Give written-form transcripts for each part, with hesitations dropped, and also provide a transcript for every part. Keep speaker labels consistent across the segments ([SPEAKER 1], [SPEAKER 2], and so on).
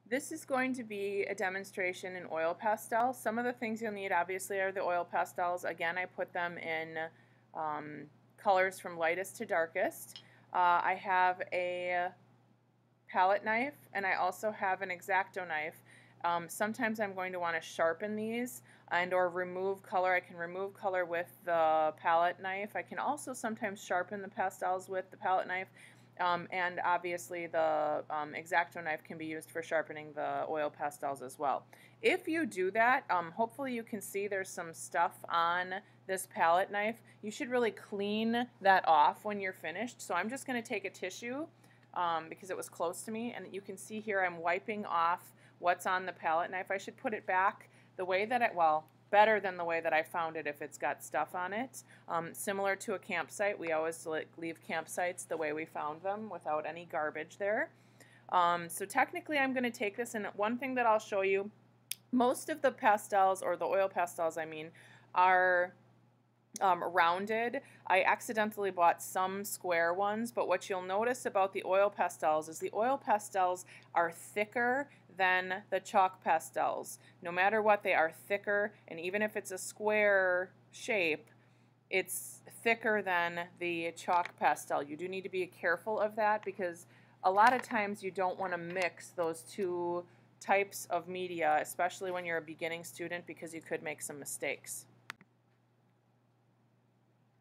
[SPEAKER 1] This is going to be a demonstration in oil pastel. Some of the things you'll need obviously are the oil pastels. Again, I put them in colors from lightest to darkest. I have a palette knife and I also have an X-Acto knife. Sometimes I'm going to want to sharpen these and or remove color. I can remove color with the palette knife. I can also sometimes sharpen the pastels with the palette knife. And obviously the X-Acto knife can be used for sharpening the oil pastels as well. If you do that, hopefully you can see there's some stuff on this palette knife. You should really clean that off when you're finished. So I'm just going to take a tissue because it was close to me, and you can see here I'm wiping off what's on the palette knife. I should put it back the way that better than the way that I found it if it's got stuff on it. Similar to a campsite, we always leave campsites the way we found them without any garbage there. So technically I'm going to take this, and one thing that I'll show you, most of the pastels, or the oil pastels I mean, are rounded. I accidentally bought some square ones, but what you'll notice about the oil pastels is the oil pastels are thicker than the chalk pastels. No matter what, they are thicker, and even if it's a square shape, it's thicker than the chalk pastel. You do need to be careful of that because a lot of times you don't want to mix those two types of media, especially when you're a beginning student, because you could make some mistakes.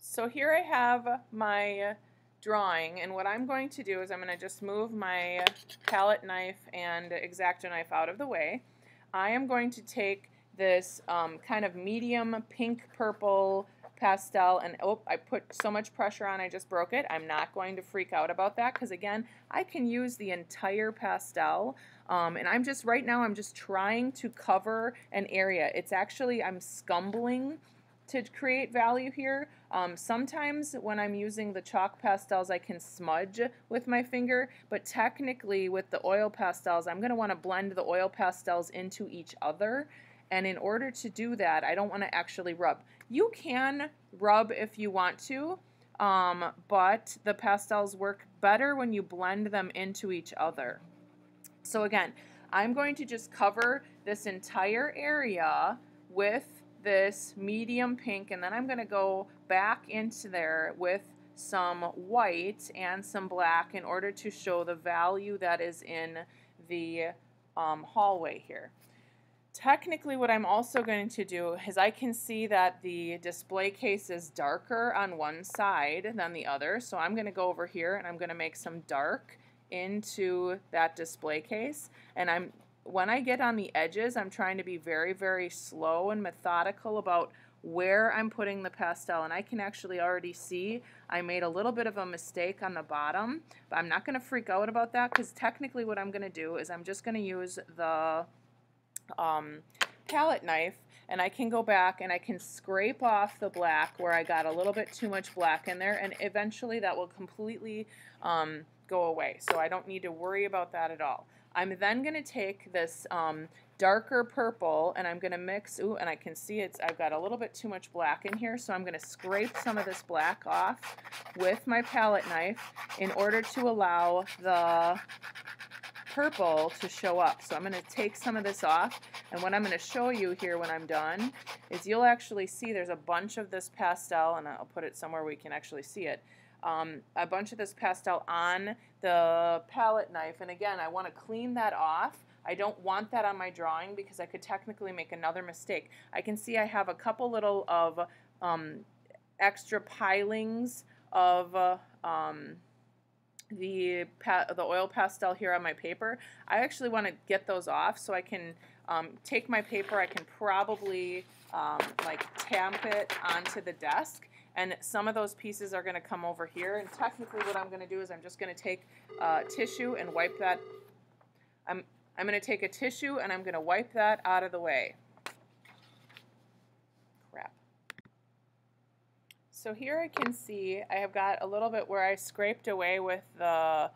[SPEAKER 1] So here I have my drawing, and what I'm going to do is I'm going to just move my palette knife and X-Acto knife out of the way. I am going to take this kind of medium pink purple pastel, and oh, I put so much pressure on I just broke it. I'm not going to freak out about that because again, I can use the entire pastel, and right now I'm just trying to cover an area. It's actually, I'm scumbling to create value here. Sometimes when I'm using the chalk pastels I can smudge with my finger, but technically with the oil pastels I'm going to want to blend the oil pastels into each other, and in order to do that I don't want to actually rub. You can rub if you want to, but the pastels work better when you blend them into each other. So again, I'm going to just cover this entire area with this medium pink, and then I'm going to go back into there with some white and some black in order to show the value that is in the hallway here. Technically what I'm also going to do is I can see that the display case is darker on one side than the other, so I'm going to go over here and I'm going to make some dark into that display case, and when I get on the edges, I'm trying to be very, very slow and methodical about where I'm putting the pastel, and I can actually already see I made a little bit of a mistake on the bottom, but I'm not going to freak out about that because technically what I'm going to do is I'm just going to use the palette knife, and I can go back and I can scrape off the black where I got a little bit too much black in there, and eventually that will completely go away, so I don't need to worry about that at all. I'm then going to take this darker purple and I'm going to mix, ooh, and I can see I've got a little bit too much black in here, so I'm going to scrape some of this black off with my palette knife in order to allow the purple to show up. So I'm going to take some of this off, and what I'm going to show you here when I'm done is you'll actually see there's a bunch of this pastel, and I'll put it somewhere where we can actually see it. A bunch of this pastel on the palette knife, and again I want to clean that off. I don't want that on my drawing because I could technically make another mistake. I can see I have a couple little of extra pilings of the oil pastel here on my paper. I actually want to get those off so I can take my paper, I can probably like tamp it onto the desk, and some of those pieces are going to come over here, and technically what I'm going to do is I'm just going to take tissue and wipe that. I'm going to take a tissue and I'm going to wipe that out of the way. Crap. So here I can see I have got a little bit where I scraped away with the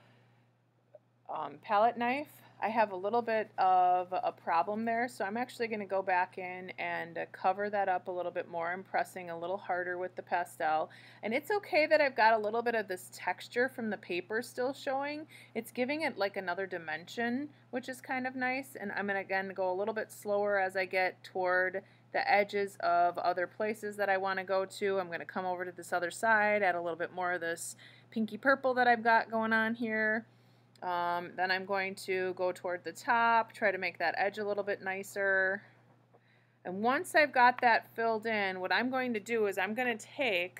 [SPEAKER 1] palette knife. I have a little bit of a problem there, so I'm actually going to go back in and cover that up a little bit more. I'm pressing a little harder with the pastel, and it's okay that I've got a little bit of this texture from the paper still showing. It's giving it like another dimension, which is kind of nice, and I'm going to again go a little bit slower as I get toward the edges of other places that I want to go to. I'm going to come over to this other side, add a little bit more of this pinky purple that I've got going on here. Then I'm going to go toward the top, try to make that edge a little bit nicer. And once I've got that filled in, what I'm going to do is I'm going to take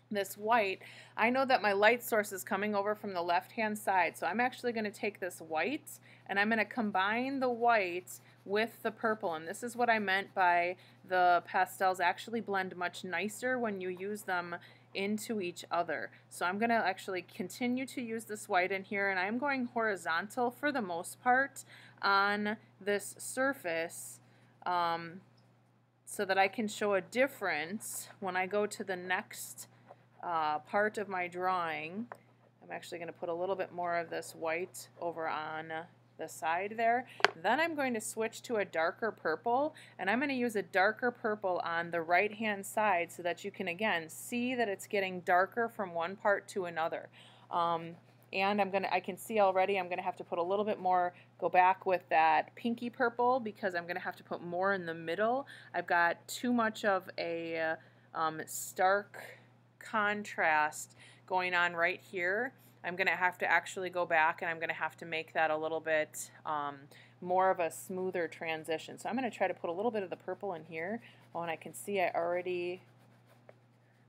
[SPEAKER 1] this white. I know that my light source is coming over from the left-hand side, so I'm actually going to take this white and I'm going to combine the white with the purple. And this is what I meant by the pastels actually blend much nicer when you use them into each other. So I'm going to actually continue to use this white in here, and I'm going horizontal for the most part on this surface so that I can show a difference when I go to the next part of my drawing. I'm actually going to put a little bit more of this white over on the side there. Then I'm going to switch to a darker purple, and I'm going to use a darker purple on the right hand side so that you can again see that it's getting darker from one part to another. And I can see already I'm going to have to put a little bit more, go back with that pinky purple because I'm going to have to put more in the middle. I've got too much of a stark contrast going on right here. I'm going to have to actually go back and I'm going to have to make that a little bit more of a smoother transition. So I'm going to try to put a little bit of the purple in here. Oh, and I can see I already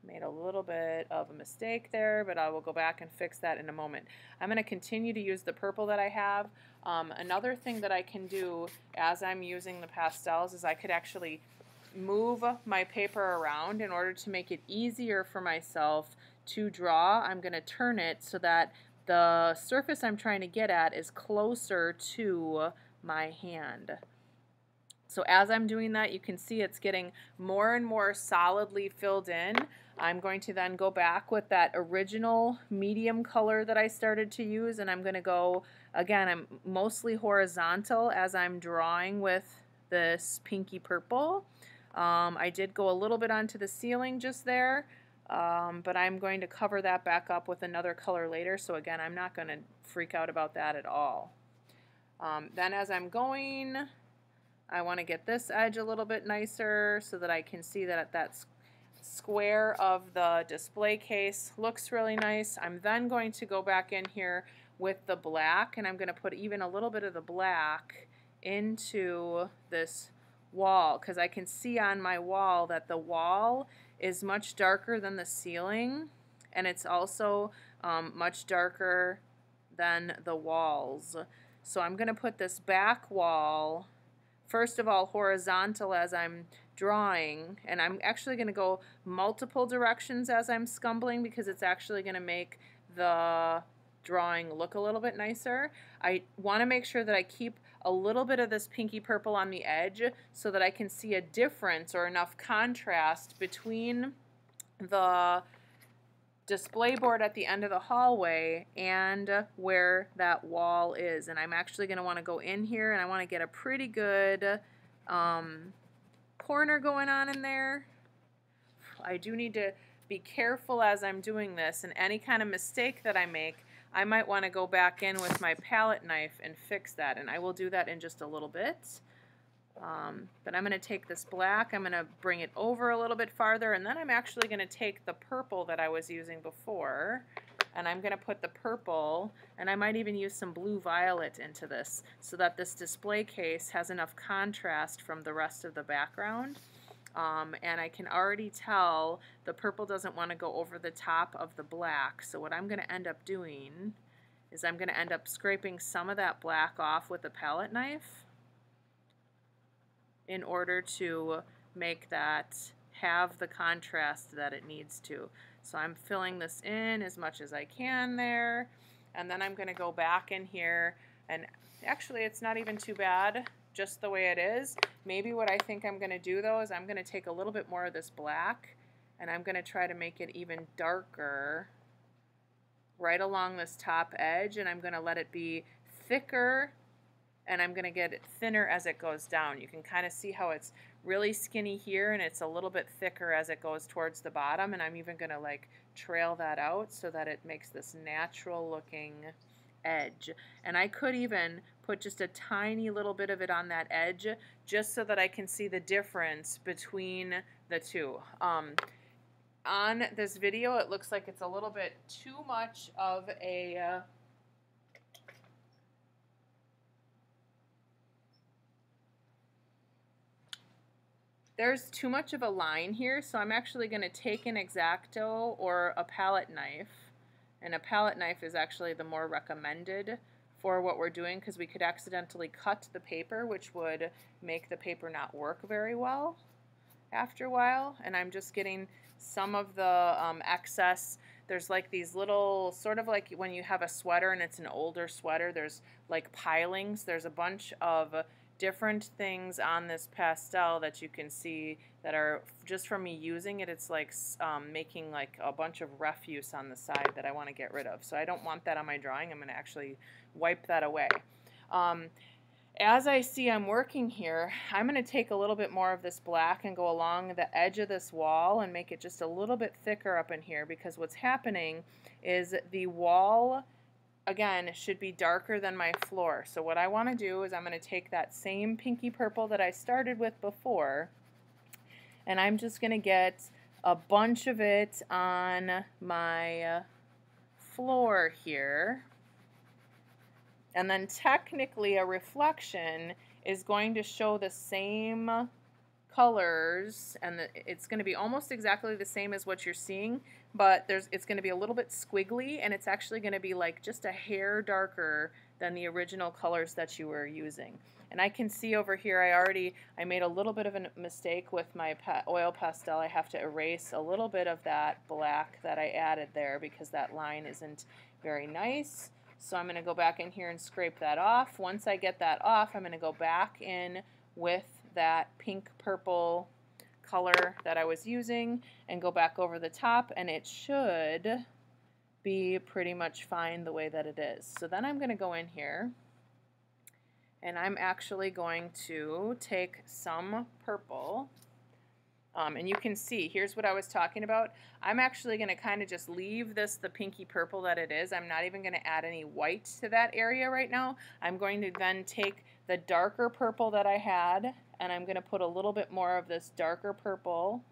[SPEAKER 1] made a little bit of a mistake there, but I will go back and fix that in a moment. I'm going to continue to use the purple that I have. Another thing that I can do as I'm using the pastels is I could actually move my paper around in order to make it easier for myself to draw. I'm going to turn it so that the surface I'm trying to get at is closer to my hand. So as I'm doing that, you can see it's getting more and more solidly filled in. I'm going to then go back with that original medium color that I started to use, and I'm going to go, again, I'm mostly horizontal as I'm drawing with this pinky purple. I did go a little bit onto the ceiling just there, but I'm going to cover that back up with another color later, so again, I'm not going to freak out about that at all. Then as I'm going, I want to get this edge a little bit nicer so that I can see that that square of the display case looks really nice. I'm then going to go back in here with the black, and I'm going to put even a little bit of the black into this wall, because I can see on my wall that the wall is much darker than the ceiling, and it's also much darker than the walls. So I'm going to put this back wall, first of all, horizontal as I'm drawing, and I'm actually going to go multiple directions as I'm scumbling because it's actually going to make the drawing look a little bit nicer. I want to make sure that I keep a little bit of this pinky purple on the edge so that I can see a difference or enough contrast between the display board at the end of the hallway and where that wall is. And I'm actually going to want to go in here and I want to get a pretty good corner going on in there. I do need to be careful as I'm doing this, and any kind of mistake that I make, I might want to go back in with my palette knife and fix that, and I will do that in just a little bit. But I'm going to take this black, I'm going to bring it over a little bit farther, and then I'm actually going to take the purple that I was using before, and I'm going to put the purple, and I might even use some blue violet into this so that this display case has enough contrast from the rest of the background. And I can already tell the purple doesn't want to go over the top of the black, so what I'm going to end up doing is I'm going to end up scraping some of that black off with a palette knife in order to make that have the contrast that it needs to. So I'm filling this in as much as I can there, and then I'm going to go back in here, and actually it's not even too bad just the way it is. Maybe what I think I'm going to do though is I'm going to take a little bit more of this black and I'm going to try to make it even darker right along this top edge, and I'm going to let it be thicker and I'm going to get it thinner as it goes down. You can kind of see how it's really skinny here and it's a little bit thicker as it goes towards the bottom, and I'm even going to like trail that out so that it makes this natural looking edge. And I could even put just a tiny little bit of it on that edge just so that I can see the difference between the two. On this video, it looks like it's a little bit too much of a there's too much of a line here, so I'm actually going to take an X-Acto or a palette knife, and a palette knife is actually the more recommended for what we're doing because we could accidentally cut the paper, which would make the paper not work very well after a while. And I'm just getting some of the excess. There's like these little, sort of like when you have a sweater and it's an older sweater, there's like pilings. There's a bunch of different things on this pastel that you can see that are just from me using it. It's like making like a bunch of refuse on the side that I want to get rid of. So I don't want that on my drawing. I'm going to actually wipe that away. As I see I'm working here, I'm going to take a little bit more of this black and go along the edge of this wall and make it just a little bit thicker up in here, because what's happening is the wall, again, should be darker than my floor. So what I want to do is I'm going to take that same pinky purple that I started with before, and I'm just going to get a bunch of it on my floor here. And then technically a reflection is going to show the same colors, and it's going to be almost exactly the same as what you're seeing, but it's going to be a little bit squiggly, and it's actually going to be like just a hair darker than the original colors that you were using. And I can see over here I made a little bit of a mistake with my oil pastel. I have to erase a little bit of that black that I added there because that line isn't very nice. So I'm going to go back in here and scrape that off. Once I get that off, I'm going to go back in with that pink purple color that I was using and go back over the top, and it should be pretty much fine the way that it is. So then I'm going to go in here and I'm actually going to take some purple. And you can see, here's what I was talking about. I'm actually going to kind of just leave this the pinky purple that it is. I'm not even going to add any white to that area right now. I'm going to then take the darker purple that I had, and I'm going to put a little bit more of this darker purple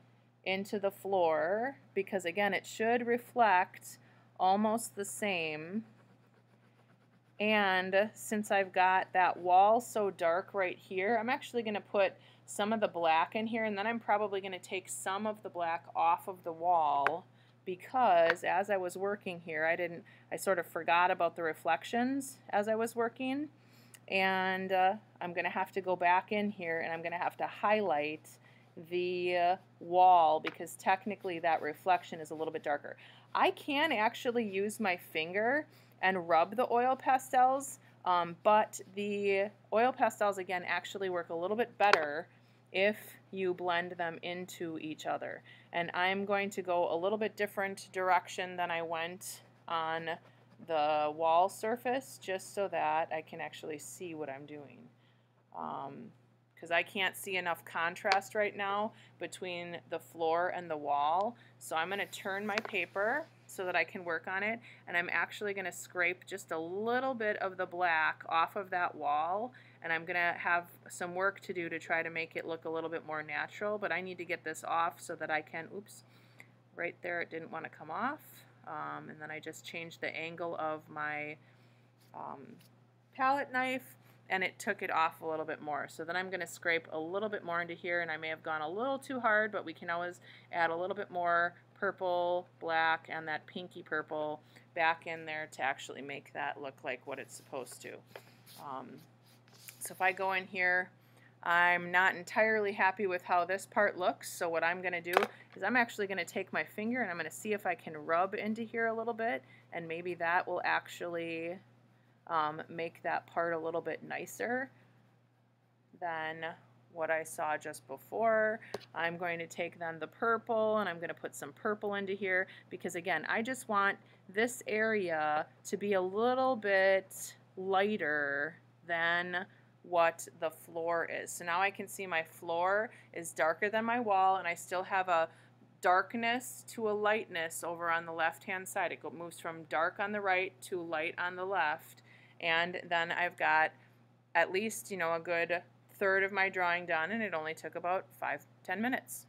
[SPEAKER 1] into the floor, because again, it should reflect almost the same. And since I've got that wall so dark right here, I'm actually going to put some of the black in here, and then I'm probably going to take some of the black off of the wall, because as I was working here, I sort of forgot about the reflections as I was working, and I'm going to have to go back in here and I'm going to have to highlight the wall, because technically that reflection is a little bit darker. I can actually use my finger and rub the oil pastels, but the oil pastels, again, actually work a little bit better if you blend them into each other. And I'm going to go a little bit different direction than I went on the wall surface, just so that I can actually see what I'm doing. Because I can't see enough contrast right now between the floor and the wall. So I'm going to turn my paper so that I can work on it, and I'm actually going to scrape just a little bit of the black off of that wall, and I'm going to have some work to do to try to make it look a little bit more natural, but I need to get this off so that I can, oops, right there it didn't want to come off, and then I just changed the angle of my palette knife, and it took it off a little bit more. So then I'm going to scrape a little bit more into here, and I may have gone a little too hard, but we can always add a little bit more purple, black, and that pinky purple back in there to actually make that look like what it's supposed to. So if I go in here, I'm not entirely happy with how this part looks, so what I'm going to do is I'm actually going to take my finger and I'm going to see if I can rub into here a little bit, and maybe that will actually make that part a little bit nicer than what I saw just before. I'm going to take then the purple and I'm going to put some purple into here, because again, I just want this area to be a little bit lighter than what the floor is. So now I can see my floor is darker than my wall, and I still have a darkness to a lightness over on the left hand side. It moves from dark on the right to light on the left, and then I've got at least, a good third of my drawing done, and it only took about 5-10 minutes.